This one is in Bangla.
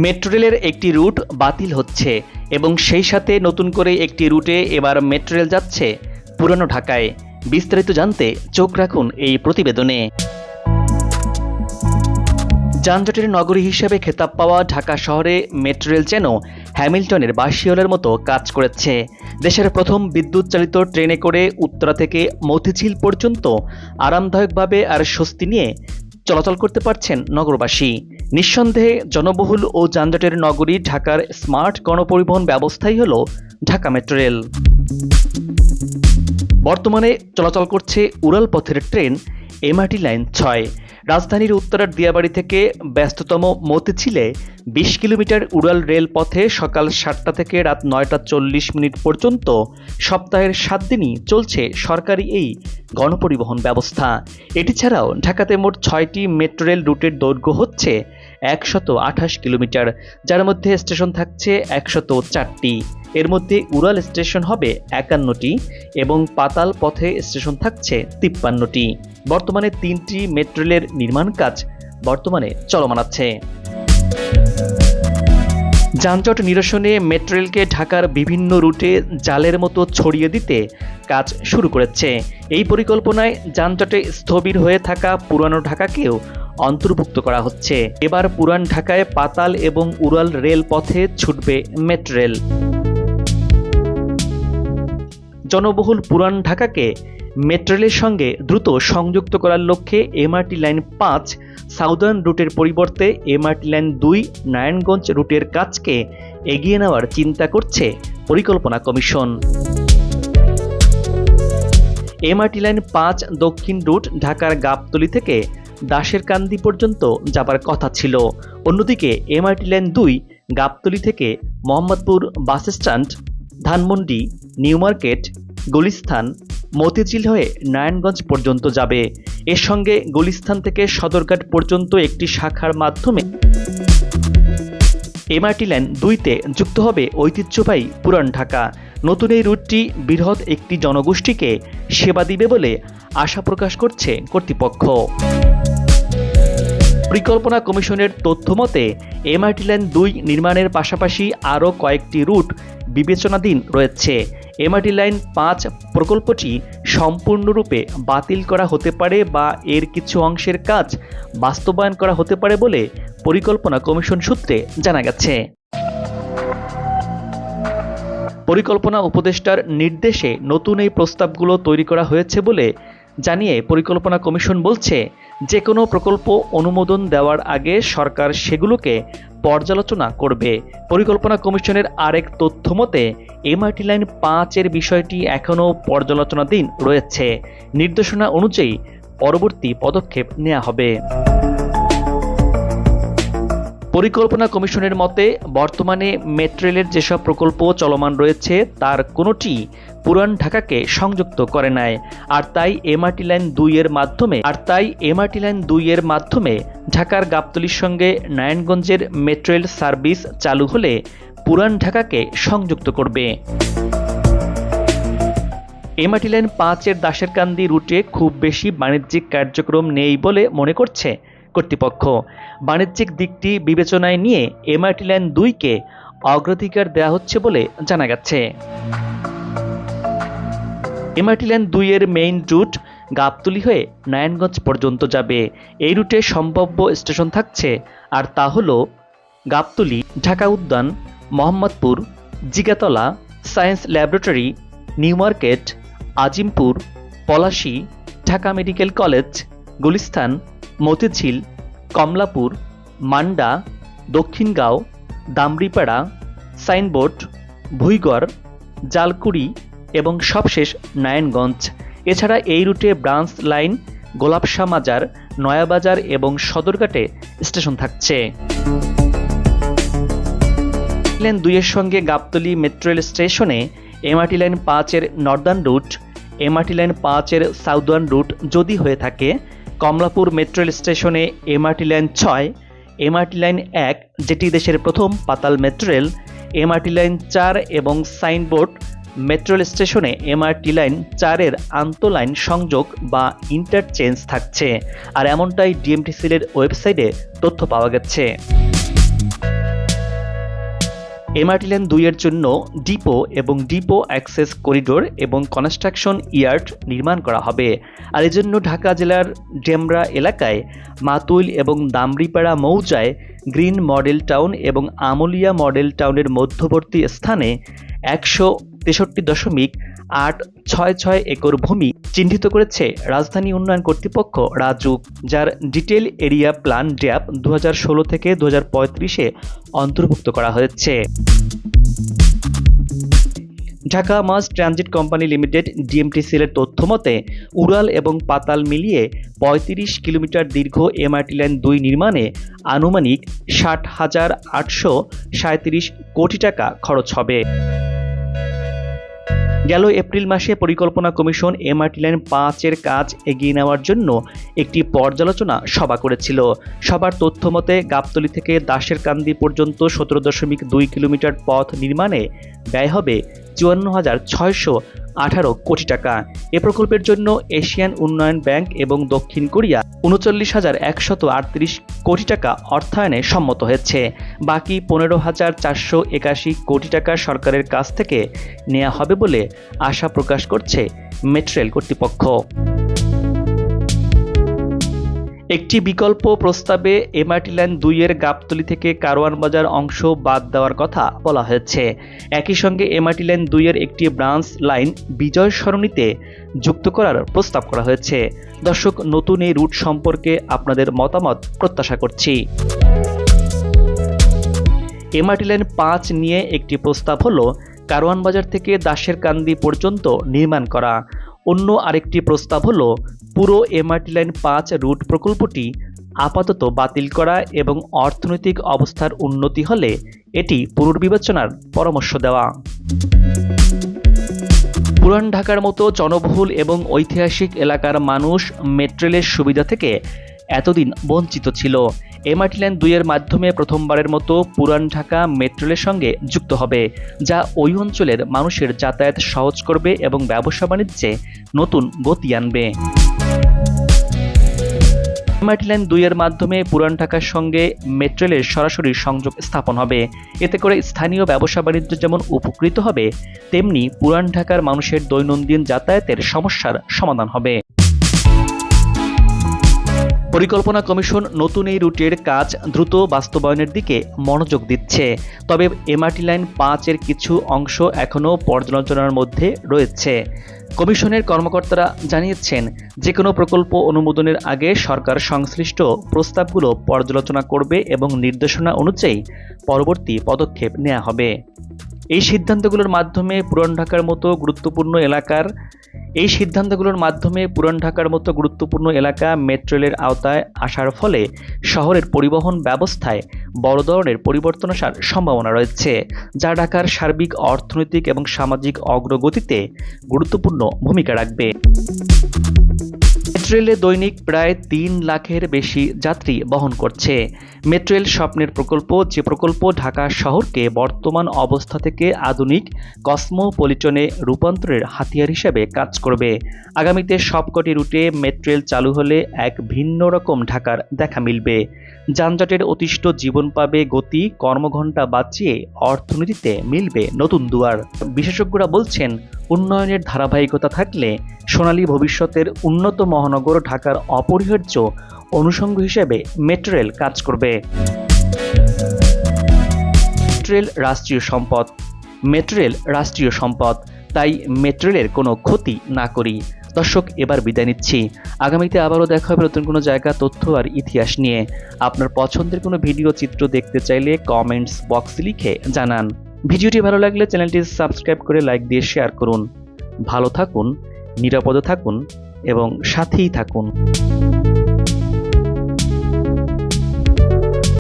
মেট্রো রেলের একটি রুট বাতিল হচ্ছে এবং সেই সাথে নতুন করে একটি রুটে এবার মেট্রো রেল যাচ্ছে পুরানো ঢাকায়। বিস্তারিত জানতে চোখ রাখুন এই প্রতিবেদনে। যানজটের নগরী হিসেবে খেতাব পাওয়া ঢাকা শহরে মেট্রো রেল যেন হ্যামিল্টনের বাঁশিওয়ালার মতো কাজ করেছে। দেশের প্রথম বিদ্যুৎ চালিত ট্রেনে করে উত্তরা থেকে মতিঝিল পর্যন্ত আরামদায়কভাবে আর স্বস্তি নিয়ে চলাচল করতে পারছেন নগরবাসী। নিঃসন্দেহে জনবহুল ও যানজটের নগরী ঢাকার স্মার্ট গণপরিবহন ব্যবস্থাই হলো ঢাকা মেট্রো রেল। বর্তমানে চলাচল করছে উড়াল পথের ট্রেন এমআরটি লাইন ৬। রাজধানীর উত্তরার দিয়াবাড়ি থেকে ব্যস্ততম মতিঝিলে ২০ কিলোমিটার উড়াল রেল পথে সকাল ৭টা থেকে রাত ৯টা ৪০ মিনিট পর্যন্ত সপ্তাহের ৭ দিনই চলছে সরকারি এই গণপরিবহন ব্যবস্থা। এটি ছাড়াও ঢাকাতে মোট ৬টি মেট্রো রেল রুটের দৈর্ঘ্য হচ্ছে ১২৮ কিলোমিটার, যার মধ্যে স্টেশন থাকছে ১০৪টি। এর মধ্যে উড়াল স্টেশন হবে ৫১টি এবং পাতাল পথে স্টেশন থাকছে ৫৩টি। বর্তমানে ৩টি মেট্রো রেলের নির্মাণ কাজ বর্তমানে চলমান আছে। যানজট নিরসনে মেট্রো রেলকে ঢাকার বিভিন্ন রুটে জালের মতো ছড়িয়ে দিতে কাজ শুরু করেছে। এই পরিকল্পনায় যানজটে স্থবির হয়ে থাকা পুরানো ঢাকাকেও অন্তর্ভুক্ত করা হচ্ছে। এবার পুরান ঢাকায় পাতাল এবং উড়াল রেল পথে ছুটবে মেট্রো রেল। জনবহুল পুরান ঢাকাকে মেট্রো রেলের সঙ্গে দ্রুত সংযুক্ত করার লক্ষ্যে এমআরটি লাইন ৫ সাউদার্ন রুটের পরিবর্তে এমআরটি লাইন ২ নারায়ণগঞ্জ রুটের কাজকে এগিয়ে নেওয়ার চিন্তা করছে পরিকল্পনা কমিশন। এমআরটি লাইন ৫ দক্ষিণ রুট ঢাকার গাবতলী থেকে দাসেরকান্দি পর্যন্ত যাবার কথা ছিল। অন্যদিকে এমআরটি লাইন ২ গাবতলী থেকে Mohammadpur bus stand, Dhanmondi, new market, Gulistan, Motijheel হয়ে নারায়ণগঞ্জ পর্যন্ত যাবে। এর সঙ্গে গুলিস্তান থেকে সদরঘাট পর্যন্ত একটি শাখার মাধ্যমে এমআরটি লাইন ২তে যুক্ত হবে ঐতিহ্যবাহী পুরান ঢাকা। নতুন এই রুটটি বৃহৎ একটি জনগোষ্ঠীকে সেবা দিবে বলে আশা প্রকাশ করছে কর্তৃপক্ষ। পরিকল্পনা কমিশনের তথ্যমতে এমআরটি লাইন ২ নির্মাণের পাশাপাশি আরও কয়েকটি রুট বিবেচনাধীন রয়েছে। এমআরটি লাইন ৫ প্রকল্পটি সম্পূর্ণরূপে বাতিল করা হতে পারে বা এর কিছু অংশের কাজ বাস্তবায়ন করা হতে পারে বলে পরিকল্পনা কমিশন সূত্রে জানা গেছে। পরিকল্পনা উপদেষ্টার নির্দেশে নতুন এই প্রস্তাবগুলো তৈরি করা হয়েছে বলে জানিয়ে পরিকল্পনা কমিশন বলছে, যে কোনো প্রকল্প অনুমোদন দেওয়ার আগে সরকার সেগুলোকে পর্যালোচনা করবে। পরিকল্পনা কমিশনের আরেক তথ্য মতে এমআরটি লাইন ৫-এর বিষয়টি এখনও পর্যালোচনাধীন রয়েছে। নির্দেশনা অনুযায়ী পরবর্তী পদক্ষেপ নেওয়া হবে। পরিকল্পনা কমিশনের মতে বর্তমানে মেট্রো রেলের যেসব প্রকল্প চলমান রয়েছে তার কোনোটি পুরান ঢাকাকে সংযুক্ত করে নাই। আর তাই এমআরটি লাইন ২ এর মাধ্যমে ঢাকার গাবতলীর সঙ্গে নারায়ণগঞ্জের মেট্রো রেল সার্ভিস চালু হলে পুরান ঢাকাকে সংযুক্ত করবে। এমআরটি লাইন ৫-এর দাসেরকান্দি রুটে খুব বেশি বাণিজ্যিক কার্যক্রম নেই বলে মনে করছে কর্তৃপক্ষ। বাণিজ্যিক দিকটি বিবেচনায় নিয়ে এমআরটি লাইন ২কে অগ্রাধিকার দেওয়া হচ্ছে বলে জানা গেছে। এমআরটি লাইন ২-এর মেইন রুট গাবতলী হয়ে নারায়ণগঞ্জ পর্যন্ত যাবে। এই রুটে সম্ভাব্য স্টেশন থাকছে, আর তা হলো Gabtoli, Dhaka Udyan, Mohammadpur, Jigatola, science laboratory, new market, Azimpur, Palashi, Dhaka medical college, Gulistan, Motijheel, Kamalapur, Manda, Dakkhingaon, Damripara, signboard, ভুইগড়, জালকুড়ি এবং সবশেষ নারায়ণগঞ্জ। এছাড়া এই রুটে ব্রাঞ্চ লাইন গোলাপশাহ মাজার, নয়াবাজার এবং সদরঘাটে স্টেশন থাকছে। লাইন ২-এর সঙ্গে গাবতলী মেট্রো রেল স্টেশনে এমআরটি লাইন ৫-এর নর্দার্ন রুট, এমআরটি লাইন ৫-এর সাউদার্ন রুট যদি হয়ে থাকে, কমলাপুর মেট্রো রেল স্টেশনে এমআরটি লাইন ৬, এমআরটি লাইন ১ যেটি দেশের প্রথম পাতাল মেট্রো রেল, এমআরটি লাইন ৪ এবং সাইনবোর্ড মেট্রো রেল স্টেশনে এমআরটি লাইন ৪-এর আন্তঃলাইন সংযোগ বা ইন্টারচেঞ্জ থাকছে। আর এমনটাই ডিএমটিসিএল এর ওয়েবসাইটে তথ্য পাওয়া গেছে। এমআরটি লাইন 2 এর জন্য ডিপো এবং ডিপো অ্যাক্সেস করিডোর এবং কনস্ট্রাকশন ইয়ার্ড নির্মাণ করা হবে। আর এজন্য ঢাকা জেলার ডেমরা এলাকায় মাতুইল এবং দামরিপাড়া মৌজায় গ্রিন মডেল টাউন এবং আমলিয়া মডেল টাউনের মধ্যবর্তী স্থানে 163.866 একর ভূমি চিহ্নিত করেছে রাজধানী উন্নয়ন কর্তৃপক্ষ রাজুক, যার ডিটেল এরিয়া প্ল্যান ড্যাপ 2016 থেকে 2035-এ অন্তর্ভুক্ত করা হয়েছে। Dhaka mass transit company limited DMTCL এর তথ্য মতে উড়াল এবং পাতাল মিলিয়ে 35 কিলোমিটার দীর্ঘ এমআরটি লাইন 2 নির্মাণে আনুমানিক 60,837 কোটি টাকা খরচ হবে। গেল এপ্রিল মাসে পরিকল্পনা কমিশন এমআরটি লাইন 5 এর কাজ এগিয়ে নেওয়ার জন্য একটি পর্যালোচনা সভা করেছিল। সভার তথ্য মতে গাবতলী থেকে দাশেরকান্দি পর্যন্ত 17.2 কিলোমিটার পথ নির্মাণে ব্যয় হবে 54,618 কোটি টাকা। এ প্রকল্পের জন্য এশিয়ান উন্নয়ন ব্যাংক এবং দক্ষিণ কোরিয়া 39,138 কোটি টাকা অর্থায়নে সম্মত হয়েছে। বাকি 15,481 কোটি টাকা সরকারের কাছ থেকে নেওয়া হবে বলে আশা প্রকাশ করছে মেট্রোরেল কর্তৃপক্ষ। একটি বিকল্প প্রস্তাবে এমআরটি লাইন 2 এর গাবতলী থেকে কারওয়ান বাজার অংশ বাদ দেওয়ার কথা বলা হয়েছে। একই সঙ্গে এমআরটি লাইন 2 এর একটি ব্রাঞ্চ লাইন বিজয় সরণিতে যুক্ত করার প্রস্তাব করা হয়েছে। দর্শক, নতুন এই রুট সম্পর্কে আপনাদের মতামত প্রত্যাশা করছি। এমআরটি লাইন 5 নিয়ে একটি প্রস্তাব হলো কারওয়ান বাজার থেকে দাশেরকান্দি পর্যন্ত নির্মাণ করা। অন্য আরেকটি প্রস্তাব হলো পুরো এমআরটি লাইন 5 রুট প্রকল্পটি আপাতত বাতিল করা এবং অর্থনৈতিক অবস্থার উন্নতি হলে এটি পুনর্বিবেচনার পরামর্শ দেওয়া। পুরান ঢাকার মতো জনবহুল এবং ঐতিহাসিক এলাকার মানুষ মেট্রোরেলের সুবিধা থেকে এতদিন বঞ্চিত ছিল। এমআরটি লাইন 2 এর মাধ্যমে প্রথমবারের মতো পুরান ঢাকা মেট্রোরেলের সঙ্গে যুক্ত হবে, যা ওই অঞ্চলের মানুষের যাতায়াত সহজ করবে এবং ব্যবসা বাণিজ্যে নতুন গতি আনবে। এমআরটি লাইন 2 এর মাধ্যমে পুরান ঢাকার সঙ্গে মেট্রোরেলের সরাসরি সংযোগ স্থাপন হবে। এতে করে স্থানীয় ব্যবসা বাণিজ্য যেমন উপকৃত হবে, তেমনি পুরান ঢাকার মানুষের দৈনন্দিন যাতায়াতের সমস্যার সমাধান হবে। পরিকল্পনা কমিশন নতুন এই রুটের কাজ দ্রুত বাস্তবায়নের দিকে মনোযোগ দিচ্ছে। তবে এমআরটি লাইন 5 এর কিছু অংশ এখনও পর্যালোচনার মধ্যে রয়েছে। কমিশনের কর্মকর্তারা জানিয়েছেন, যে কোনো প্রকল্প অনুমোদনের আগে সরকার সংশ্লিষ্ট প্রস্তাবগুলো পর্যালোচনা করবে এবং নির্দেশনা অনুযায়ী পরবর্তী পদক্ষেপ নেওয়া হবে। এই সিদ্ধান্তগুলোর মাধ্যমে পুরান ঢাকার মতো গুরুত্বপূর্ণ এলাকা মেট্রোরেলের আওতায় আসার ফলে শহরের পরিবহন ব্যবস্থায় বড় ধরনের পরিবর্তন আসার সম্ভাবনা রয়েছে, যা ঢাকার সার্বিক অর্থনৈতিক এবং সামাজিক অগ্রগতিতে গুরুত্বপূর্ণ ভূমিকা রাখবে। মেট্রোরেলে দৈনিক প্রায় 3 লাখের বেশি যাত্রী বহন করছে। মেট্রোরেল স্বপ্নের প্রকল্প, যে প্রকল্প ঢাকা শহরকে বর্তমান অবস্থা থেকে আধুনিক কসমোপলিটনে রূপান্তরের হাতিয়ার হিসেবে কাজ করবে। আগামীতে সবকটি রুটে মেট্রোরেল চালু হলে এক ভিন্ন রকম ঢাকার দেখা মিলবে। যানজটের অতিষ্ঠ জীবন পাবে গতি, কর্মঘণ্টা বাঁচিয়ে অর্থনীতিতে মিলবে নতুন দুয়ার। বিশেষজ্ঞরা বলছেন, উন্নয়নের ধারাবাহিকতা থাকলে সোনালী ভবিষ্যতের উন্নত মহানগর ঢাকার অপরিহার্য অনুষঙ্গ হিসেবে মেট্রোরেল কাজ করবে। মেট্রোরেল রাষ্ট্রীয় সম্পদ, তাই মেট্রোরেলের কোনো ক্ষতি না করি। দর্শক, এবার বিদায় নিচ্ছি। আগামীতে আবারও দেখা হবে নতুন কোনো জায়গা, তথ্য আর ইতিহাস নিয়ে। আপনার পছন্দের কোনো ভিডিও চিত্র দেখতে চাইলে কমেন্টস বক্সে লিখে জানান। ভিডিওটি ভালো লাগলে চ্যানেলটি সাবস্ক্রাইব করে লাইক দিয়ে শেয়ার করুন। ভালো থাকুন, নিরাপদে থাকুন এবং সাথেই থাকুন।